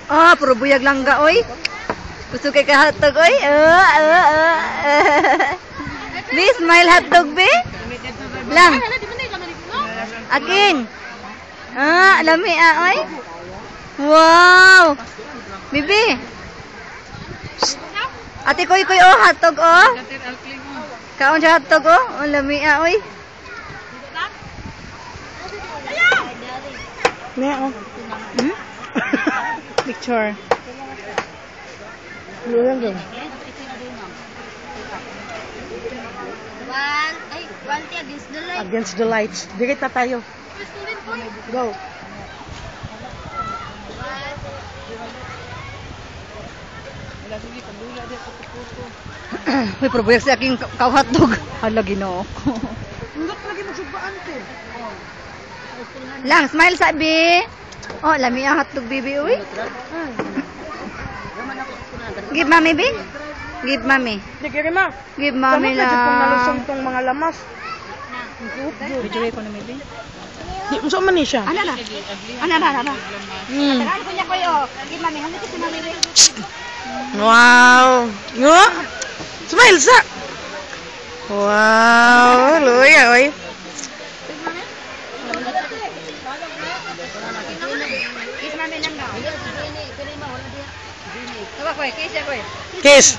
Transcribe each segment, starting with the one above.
Ah, puro buyag langga, oy. Gusto kay kahatog, oy. Be, smile hotdog, be. Lang. Akin. Ah, lami, oy. Wow. Bibi. Ate koy, oh, hotdog, oh. Kaon siya hotdog, oh. Oh, lami, oy. Neo. Picture. Lulang dong. Against the light. Against the lights. Direta tayo. Go. Uy, probuyag sa aking hotdog. Hala, ginoo ko. Hindi lagi mo sugbaan, te. Lang, smile sabi. Oh, lami ang hotdog, bibi, uy. Give mami, bi. Give mami. Sige, ma. Give mami lang. Kung nalusong tong mga lamas. Video ko na, maybe. Di mo man ni siya. Ana na. Tagaan ko niya ko yo. Give mami, hangit si mami, bi. Wow. Yo. Smile sa. Wow, luya, oy. Kiss mami lang na. Tawa ko, kiss ya ko. Kiss.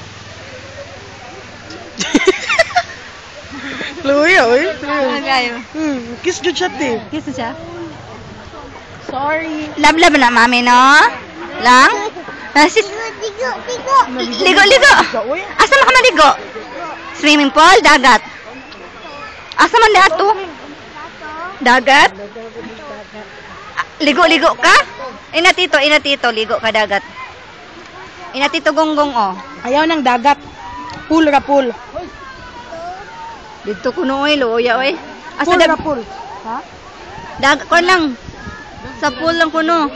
Luya, oy. Kiss jud siya, te. Kiss siya. Sorry. Love na mami, no? Lang? Ligo. Asa man ka maligo? Swimming pool, dagat. Asa man lahat to? Dagat? Ligo ka? Inatito, ligo ka dagat. Inatito gonggong, oh. Ayaw ng dagat. Pool ra pool. Dito kuno, oy, luya, oy. Asa Pool ra pool. Ha? Dagat ko lang. Sa pool lang kuno.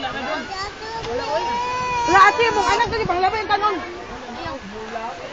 Wala ate mo, anak ko di bang laban tanon.